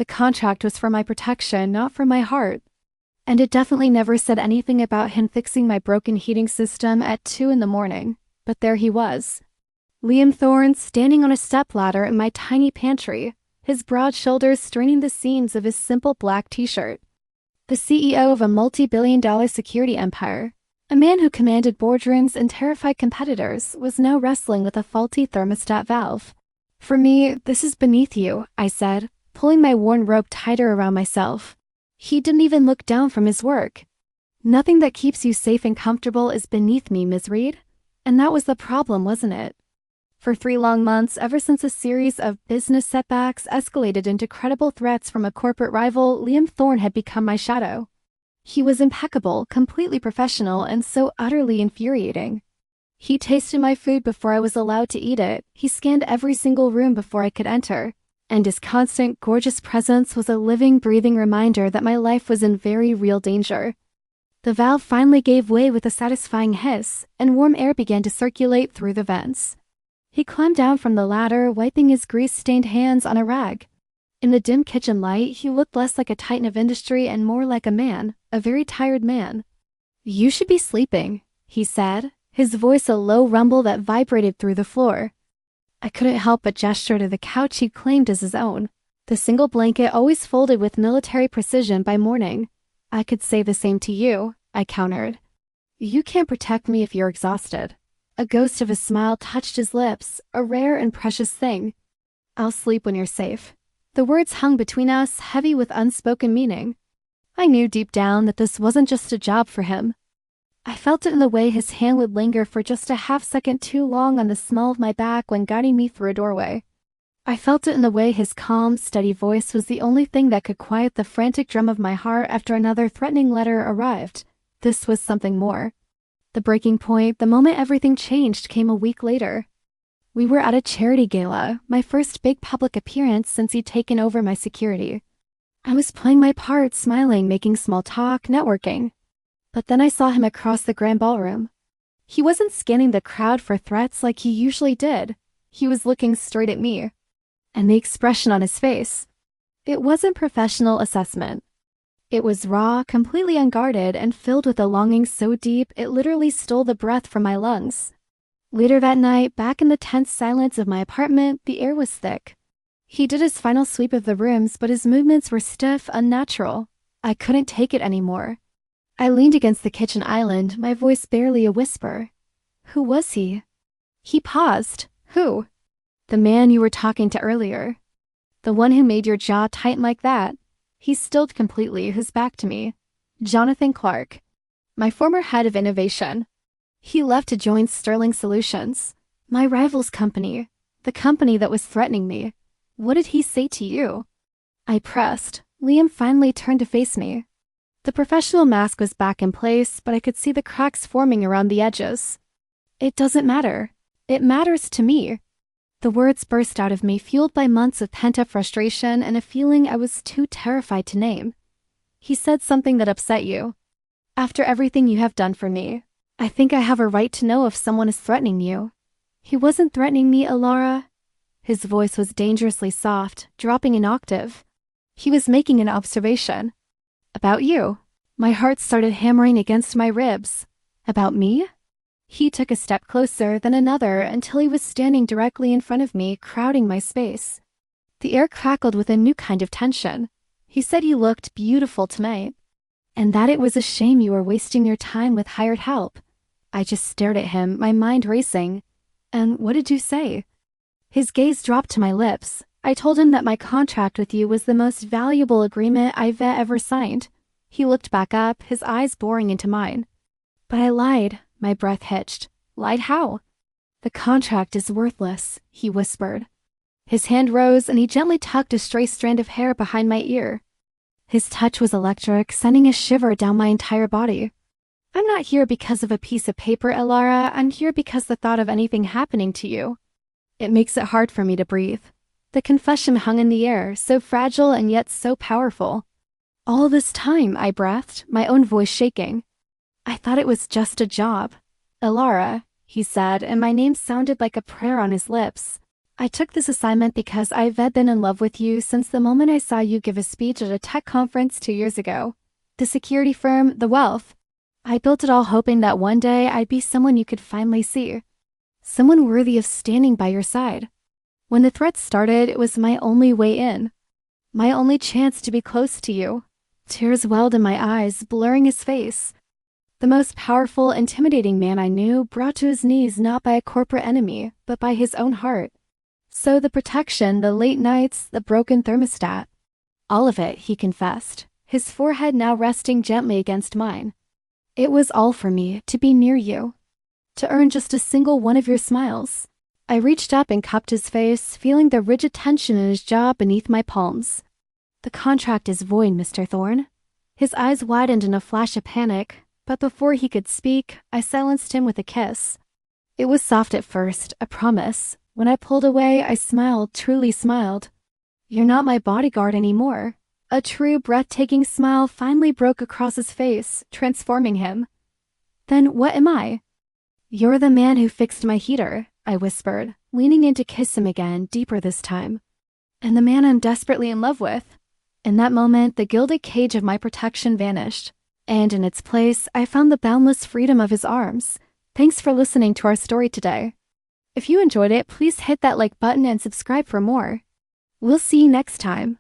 The contract was for my protection, not for my heart. And it definitely never said anything about him fixing my broken heating system at 2 in the morning. But there he was. Liam Thorne standing on a stepladder in my tiny pantry, his broad shoulders straining the seams of his simple black t-shirt. The CEO of a multi-billion-dollar security empire, a man who commanded boardrooms and terrified competitors, was now wrestling with a faulty thermostat valve. "For me, this is beneath you," I said, pulling my worn robe tighter around myself. He didn't even look down from his work. "Nothing that keeps you safe and comfortable is beneath me, Ms. Reed." And that was the problem, wasn't it? For 3 long months, ever since a series of business setbacks escalated into credible threats from a corporate rival, Liam Thorne had become my shadow. He was impeccable, completely professional, and so utterly infuriating. He tasted my food before I was allowed to eat it. He scanned every single room before I could enter. And his constant, gorgeous presence was a living, breathing reminder that my life was in very real danger. The valve finally gave way with a satisfying hiss, and warm air began to circulate through the vents. He climbed down from the ladder, wiping his grease-stained hands on a rag. In the dim kitchen light, he looked less like a titan of industry and more like a man, a very tired man. "You should be sleeping," he said, his voice a low rumble that vibrated through the floor. I couldn't help but gesture to the couch he claimed as his own, the single blanket always folded with military precision by morning. "I could say the same to you," I countered. "You can't protect me if you're exhausted." A ghost of a smile touched his lips, a rare and precious thing. "I'll sleep when you're safe." The words hung between us, heavy with unspoken meaning. I knew deep down that this wasn't just a job for him. I felt it in the way his hand would linger for just a half-second too long on the small of my back when guiding me through a doorway. I felt it in the way his calm, steady voice was the only thing that could quiet the frantic drum of my heart after another threatening letter arrived. This was something more. The breaking point, the moment everything changed, came a week later. We were at a charity gala, my first big public appearance since he'd taken over my security. I was playing my part, smiling, making small talk, networking. But then I saw him across the grand ballroom. He wasn't scanning the crowd for threats like he usually did. He was looking straight at me. And the expression on his face. It wasn't professional assessment. It was raw, completely unguarded, and filled with a longing so deep it literally stole the breath from my lungs. Later that night, back in the tense silence of my apartment, the air was thick. He did his final sweep of the rooms, but his movements were stiff, unnatural. I couldn't take it anymore. I leaned against the kitchen island, my voice barely a whisper. "Who was he?" He paused. "Who?" "The man you were talking to earlier. The one who made your jaw tighten like that." He stilled completely, his back to me. "Jonathan Clark, my former head of innovation. He left to join Sterling Solutions, my rival's company, the company that was threatening me. What did he say to you?" I pressed. Liam finally turned to face me. The professional mask was back in place, but I could see the cracks forming around the edges. "It doesn't matter. It matters to me." The words burst out of me, fueled by months of pent-up frustration and a feeling I was too terrified to name. "He said something that upset you. After everything you have done for me, I think I have a right to know if someone is threatening you." "He wasn't threatening me, Alara." His voice was dangerously soft, dropping an octave. He was making an observation. "About you." My heart started hammering against my ribs. "About me?" He took a step closer, then another, until he was standing directly in front of me, crowding my space. The air crackled with a new kind of tension. He said you looked beautiful tonight, and that it was a shame you were wasting your time with hired help. I just stared at him, my mind racing. "And what did you say?" His gaze dropped to my lips. I told him that my contract with you was the most valuable agreement I've ever signed. He looked back up, his eyes boring into mine. "But I lied." My breath hitched. "Lied how?" "The contract is worthless," he whispered. His hand rose and he gently tucked a stray strand of hair behind my ear. His touch was electric, sending a shiver down my entire body. "I'm not here because of a piece of paper, Alara. I'm here because the thought of anything happening to you. It makes it hard for me to breathe." The confession hung in the air, so fragile and yet so powerful. "All this time," I breathed, my own voice shaking. "I thought it was just a job." "Alara," he said, and my name sounded like a prayer on his lips. I took this assignment because I've been in love with you since the moment I saw you give a speech at a tech conference 2 years ago. The security firm, the wealth. I built it all hoping that one day I'd be someone you could finally see. Someone worthy of standing by your side. When the threat started, it was my only way in. My only chance to be close to you. Tears welled in my eyes, blurring his face. The most powerful, intimidating man I knew brought to his knees not by a corporate enemy, but by his own heart. So the protection, the late nights, the broken thermostat. All of it, he confessed, his forehead now resting gently against mine. It was all for me, to be near you. To earn just a single one of your smiles. I reached up and cupped his face, feeling the rigid tension in his jaw beneath my palms. The contract is void, Mr. Thorne. His eyes widened in a flash of panic, but before he could speak, I silenced him with a kiss. It was soft at first, a promise. When I pulled away, I smiled, truly smiled. You're not my bodyguard anymore. A true, breathtaking smile finally broke across his face, transforming him. Then what am I? You're the man who fixed my heater, I whispered, leaning in to kiss him again, deeper this time. And the man I'm desperately in love with. In that moment, the gilded cage of my protection vanished, and in its place, I found the boundless freedom of his arms. Thanks for listening to our story today. If you enjoyed it, please hit that like button and subscribe for more. We'll see you next time.